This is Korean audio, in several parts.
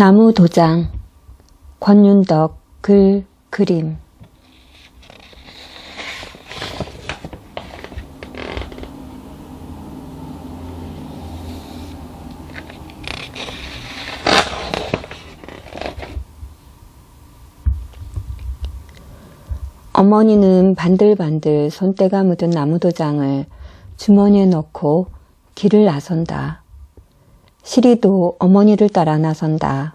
나무 도장, 권윤덕, 글, 그림. 어머니는 반들반들 손때가 묻은 나무도장을 주머니에 넣고 길을 나선다. 시리도 어머니를 따라 나선다.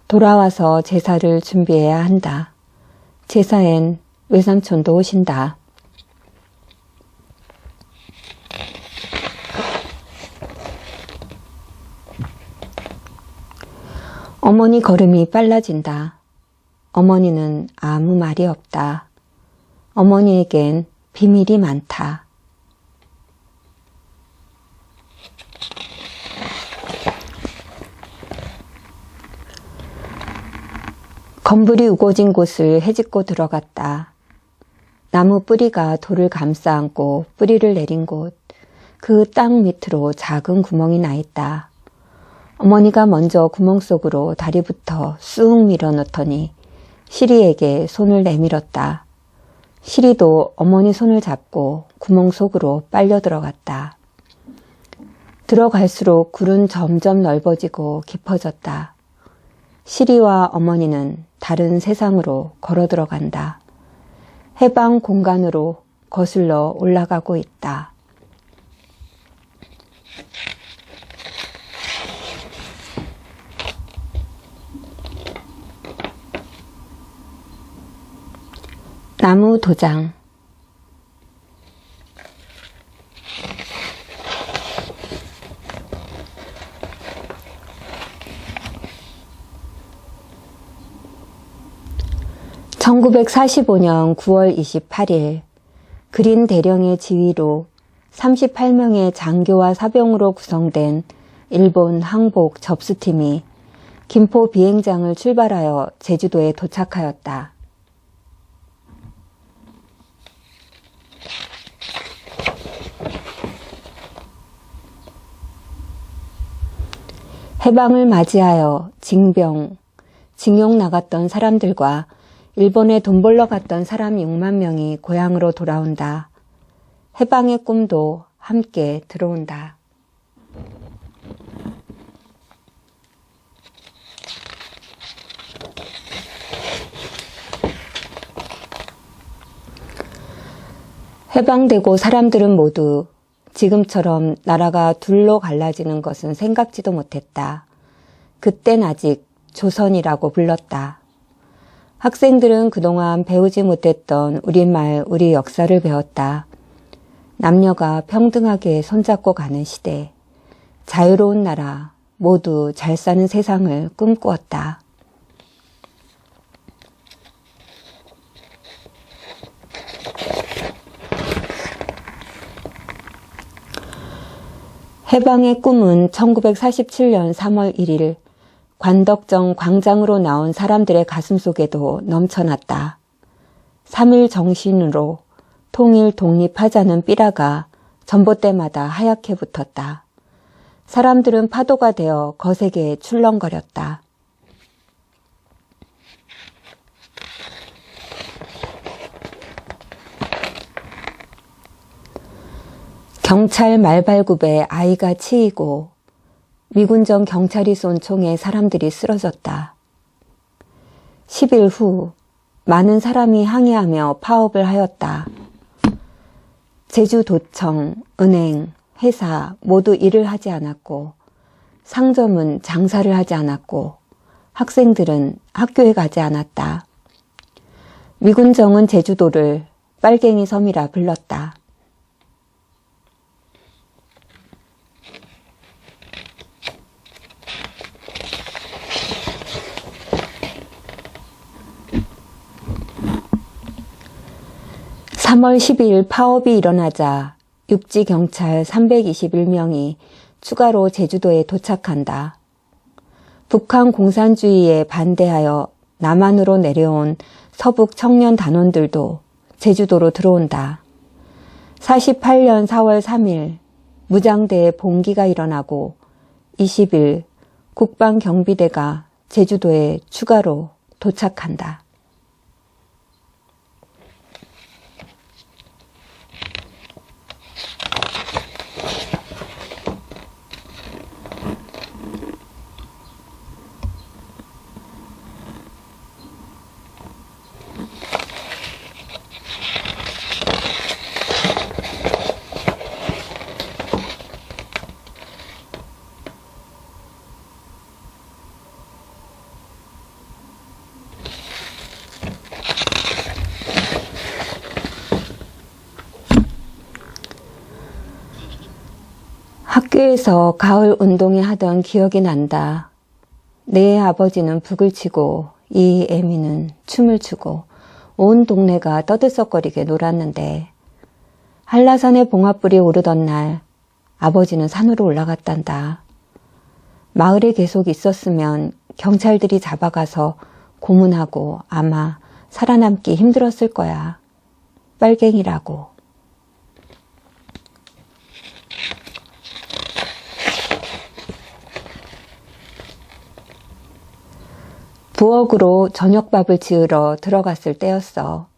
돌아와서 제사를 준비해야 한다. 제사엔 외삼촌도 오신다. 어머니 걸음이 빨라진다. 어머니는 아무 말이 없다. 어머니에겐 비밀이 많다. 건불이 우거진 곳을 헤집고 들어갔다. 나무 뿌리가 돌을 감싸 안고 뿌리를 내린 곳, 그 땅 밑으로 작은 구멍이 나 있다. 어머니가 먼저 구멍 속으로 다리부터 쑥 밀어넣더니 시리에게 손을 내밀었다. 시리도 어머니 손을 잡고 구멍 속으로 빨려 들어갔다. 들어갈수록 굴은 점점 넓어지고 깊어졌다. 시리와 어머니는 다른 세상으로 걸어 들어간다. 해방 공간으로 거슬러 올라가고 있다. 나무 도장. (1945년 9월 28일) 그린 대령의 지휘로 38명의 장교와 사병으로 구성된 일본 항복 접수팀이 김포 비행장을 출발하여 제주도에 도착하였다. 해방을 맞이하여 징용 나갔던 사람들과 일본에 돈 벌러 갔던 사람 6만 명이 고향으로 돌아온다. 해방의 꿈도 함께 들어온다. 해방되고 사람들은 모두 지금처럼 나라가 둘로 갈라지는 것은 생각지도 못했다. 그땐 아직 조선이라고 불렀다. 학생들은 그동안 배우지 못했던 우리말, 우리 역사를 배웠다. 남녀가 평등하게 손잡고 가는 시대, 자유로운 나라, 모두 잘 사는 세상을 꿈꾸었다. 해방의 꿈은 1947년 3월 1일 관덕정 광장으로 나온 사람들의 가슴속에도 넘쳐났다. 3.1 정신으로 통일 독립하자는 삐라가 전봇대마다 하얗게 붙었다. 사람들은 파도가 되어 거세게 출렁거렸다. 경찰 말발굽에 아이가 치이고 미군정 경찰이 쏜 총에 사람들이 쓰러졌다. 10일 후 많은 사람이 항의하며 파업을 하였다. 제주도청, 은행, 회사 모두 일을 하지 않았고 상점은 장사를 하지 않았고 학생들은 학교에 가지 않았다. 미군정은 제주도를 빨갱이 섬이라 불렀다. (3월 12일) 파업이 일어나자 육지경찰 321명이 추가로 제주도에 도착한다. 북한 공산주의에 반대하여 남한으로 내려온 서북 청년 단원들도 제주도로 들어온다. 48년 4월 3일 무장대에 봉기가 일어나고 20일 국방경비대가 제주도에 추가로 도착한다. 학교에서 가을 운동회 하던 기억이 난다. 내 아버지는 북을 치고 이 애미는 춤을 추고 온 동네가 떠들썩거리게 놀았는데 한라산에 봉화불이 오르던 날 아버지는 산으로 올라갔단다. 마을에 계속 있었으면 경찰들이 잡아가서 고문하고 아마 살아남기 힘들었을 거야. 빨갱이라고. 부엌으로 저녁밥을 지으러 들어갔을 때였어.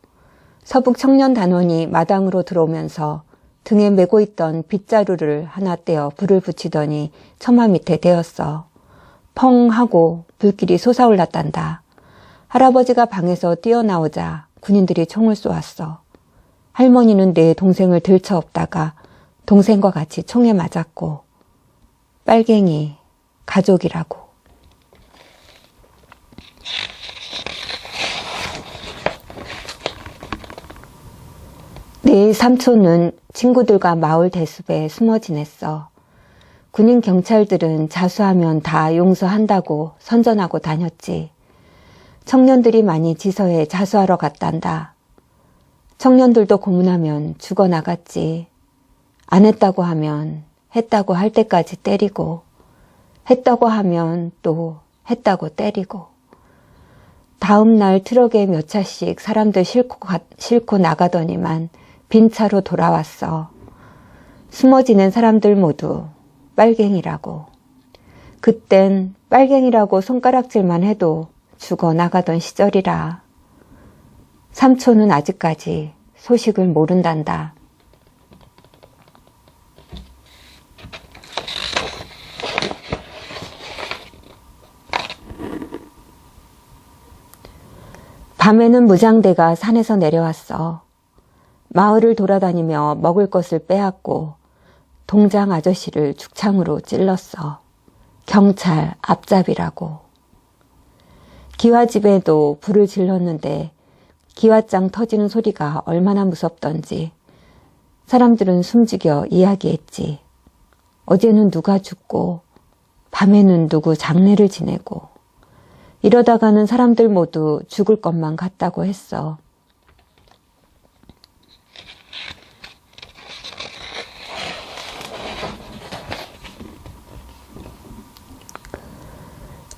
서북 청년단원이 마당으로 들어오면서 등에 메고 있던 빗자루를 하나 떼어 불을 붙이더니 처마 밑에 대었어. 펑 하고 불길이 솟아올랐단다. 할아버지가 방에서 뛰어나오자 군인들이 총을 쏘았어. 할머니는 내 동생을 들쳐업다가 동생과 같이 총에 맞았고 빨갱이 가족이라고. 내 삼촌은 친구들과 마을 대숲에 숨어 지냈어. 군인 경찰들은 자수하면 다 용서한다고 선전하고 다녔지. 청년들이 많이 지서에 자수하러 갔단다. 청년들도 고문하면 죽어나갔지. 안 했다고 하면 했다고 할 때까지 때리고, 했다고 하면 또 했다고 때리고. 다음 날 트럭에 몇 차씩 사람들 싣고 나가더니만 빈 차로 돌아왔어. 숨어 지낸 사람들 모두 빨갱이라고. 그땐 빨갱이라고 손가락질만 해도 죽어나가던 시절이라. 삼촌은 아직까지 소식을 모른단다. 밤에는 무장대가 산에서 내려왔어. 마을을 돌아다니며 먹을 것을 빼앗고 동장 아저씨를 죽창으로 찔렀어. 경찰 앞잡이라고. 기와집에도 불을 질렀는데 기와장 터지는 소리가 얼마나 무섭던지 사람들은 숨죽여 이야기했지. 어제는 누가 죽고 밤에는 누구 장례를 지내고 이러다가는 사람들 모두 죽을 것만 같다고 했어.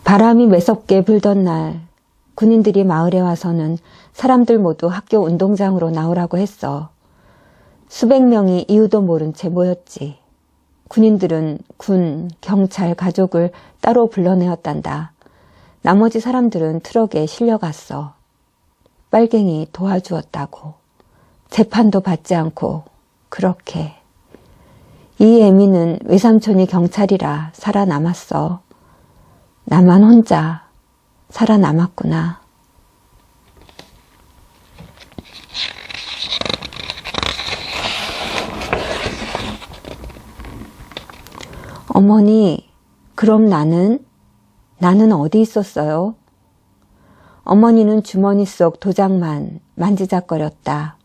바람이 매섭게 불던 날 군인들이 마을에 와서는 사람들 모두 학교 운동장으로 나오라고 했어. 수백 명이 이유도 모른 채 모였지. 군인들은 군, 경찰, 가족을 따로 불러내었단다. 나머지 사람들은 트럭에 실려갔어. 빨갱이 도와주었다고. 재판도 받지 않고 그렇게. 이 애미는 외삼촌이 경찰이라 살아남았어. 나만 혼자 살아남았구나. 어머니, 그럼 나는 어디 있었어요? 어머니는 주머니 속 도장만 만지작거렸다.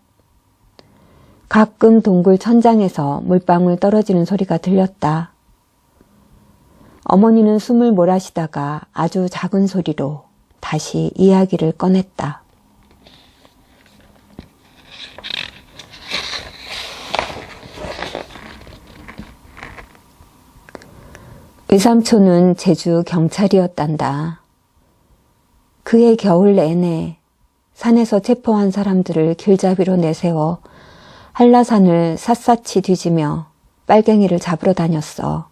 가끔 동굴 천장에서 물방울 떨어지는 소리가 들렸다. 어머니는 숨을 몰아쉬다가 아주 작은 소리로 다시 이야기를 꺼냈다. 외삼촌은 제주 경찰이었단다. 그해 겨울 내내 산에서 체포한 사람들을 길잡이로 내세워 한라산을 샅샅이 뒤지며 빨갱이를 잡으러 다녔어.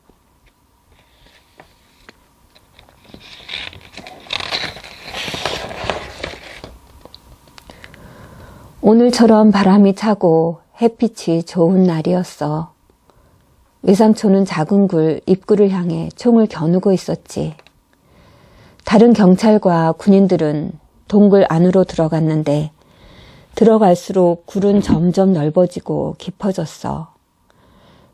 오늘처럼 바람이 차고 햇빛이 좋은 날이었어. 외삼촌은 작은 굴 입구를 향해 총을 겨누고 있었지. 다른 경찰과 군인들은 동굴 안으로 들어갔는데 들어갈수록 굴은 점점 넓어지고 깊어졌어.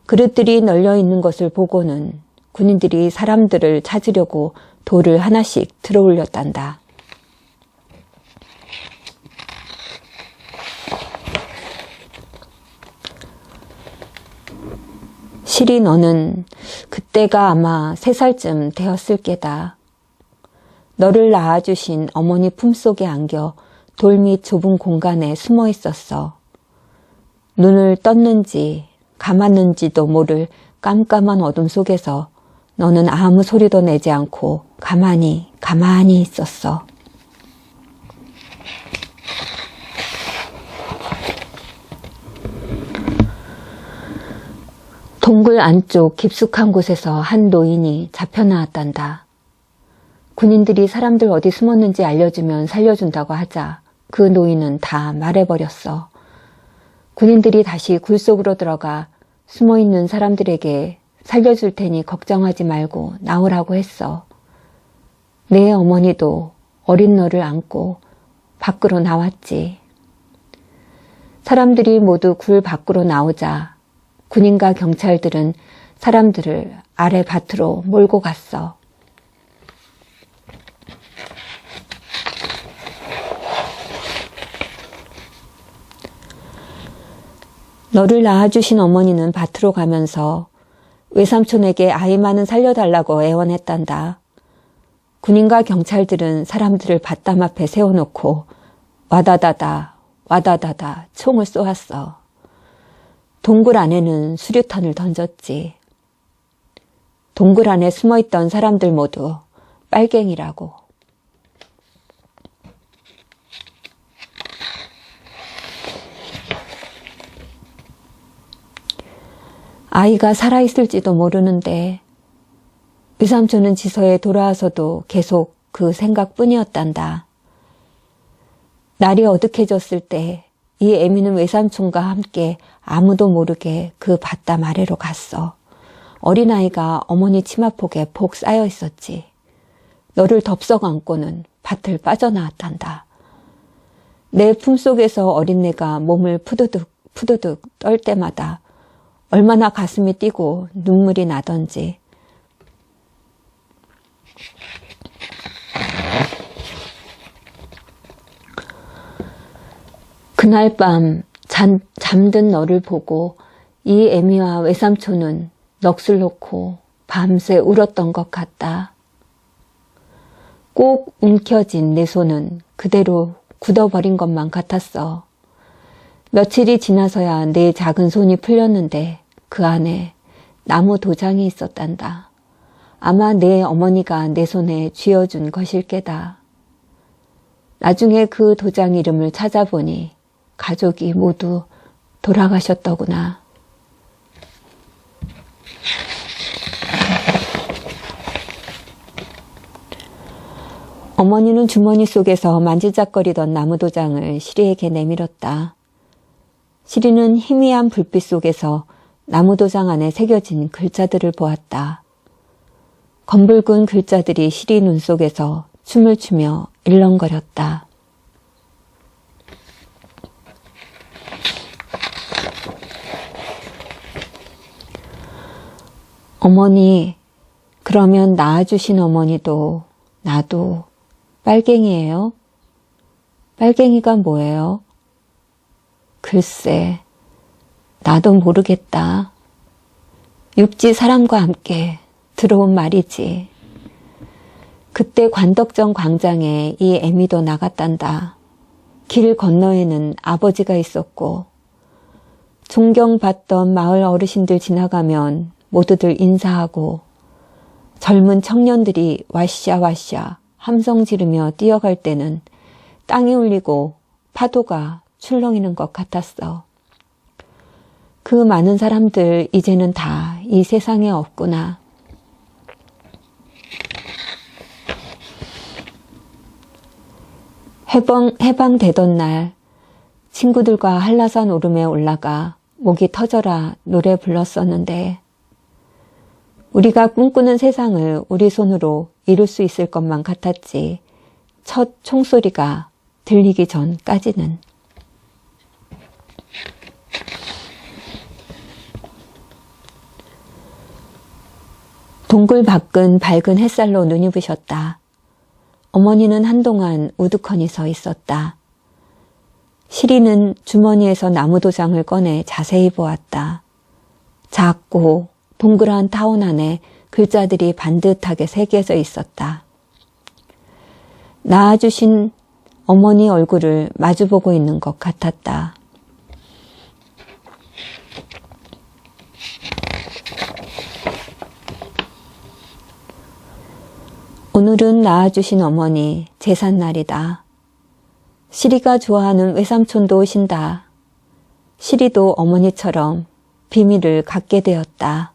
그릇들이 널려 있는 것을 보고는 군인들이 사람들을 찾으려고 돌을 하나씩 들어 올렸단다. 실이 너는 그때가 아마 3살쯤 되었을 게다. 너를 낳아주신 어머니 품속에 안겨 돌밑 좁은 공간에 숨어 있었어. 눈을 떴는지 감았는지도 모를 깜깜한 어둠 속에서 너는 아무 소리도 내지 않고 가만히 있었어. 동굴 안쪽 깊숙한 곳에서 한 노인이 잡혀나왔단다. 군인들이 사람들 어디 숨었는지 알려주면 살려준다고 하자 그 노인은 다 말해버렸어. 군인들이 다시 굴 속으로 들어가 숨어있는 사람들에게 살려줄 테니 걱정하지 말고 나오라고 했어. 내 어머니도 어린 너를 안고 밖으로 나왔지. 사람들이 모두 굴 밖으로 나오자 군인과 경찰들은 사람들을 아래 밭으로 몰고 갔어. 너를 낳아주신 어머니는 밭으로 가면서 외삼촌에게 아이만은 살려달라고 애원했단다. 군인과 경찰들은 사람들을 밭담 앞에 세워놓고 와다다다 총을 쏘았어. 동굴 안에는 수류탄을 던졌지. 동굴 안에 숨어있던 사람들 모두 빨갱이라고. 아이가 살아있을지도 모르는데 외삼촌은 지서에 돌아와서도 계속 그 생각뿐이었단다. 날이 어둑해졌을 때 이 애미는 외삼촌과 함께 아무도 모르게 그 밭담 아래로 갔어. 어린아이가 어머니 치마폭에 폭 쌓여 있었지. 너를 덥석 안고는 밭을 빠져나왔단다. 내 품속에서 어린애가 몸을 푸드득 떨 때마다 얼마나 가슴이 뛰고 눈물이 나던지. 그날 밤 잠든 너를 보고 이 애미와 외삼촌은 넋을 놓고 밤새 울었던 것 같다. 꼭 움켜진 내 손은 그대로 굳어버린 것만 같았어. 며칠이 지나서야 내 작은 손이 풀렸는데 그 안에 나무 도장이 있었단다. 아마 내 어머니가 내 손에 쥐어준 것일 게다. 나중에 그 도장 이름을 찾아보니 가족이 모두 돌아가셨더구나. 어머니는 주머니 속에서 만지작거리던 나무 도장을 시리에게 내밀었다. 시리는 희미한 불빛 속에서 나무 도장 안에 새겨진 글자들을 보았다. 검붉은 글자들이 시리 눈 속에서 춤을 추며 일렁거렸다. 어머니, 그러면 낳아주신 어머니도 나도 빨갱이에요? 빨갱이가 뭐예요? 글쎄, 나도 모르겠다. 육지 사람과 함께 들어온 말이지. 그때 관덕정 광장에 이 애미도 나갔단다. 길 건너에는 아버지가 있었고 존경받던 마을 어르신들 지나가면 모두들 인사하고 젊은 청년들이 와샤와샤 함성 지르며 뛰어갈 때는 땅이 울리고 파도가 출렁이는 것 같았어. 그 많은 사람들 이제는 다 이 세상에 없구나. 해방되던 날 친구들과 한라산 오름에 올라가 목이 터져라 노래 불렀었는데 우리가 꿈꾸는 세상을 우리 손으로 이룰 수 있을 것만 같았지 첫 총소리가 들리기 전까지는. 동굴 밖은 밝은 햇살로 눈이 부셨다. 어머니는 한동안 우두커니 서 있었다. 시리는 주머니에서 나무도장을 꺼내 자세히 보았다. 작고 동그란 타원 안에 글자들이 반듯하게 새겨져 있었다. 낳아주신 어머니 얼굴을 마주보고 있는 것 같았다. 오늘은 낳아주신 어머니 제삿날이다. 시리가 좋아하는 외삼촌도 오신다. 시리도 어머니처럼 비밀을 갖게 되었다.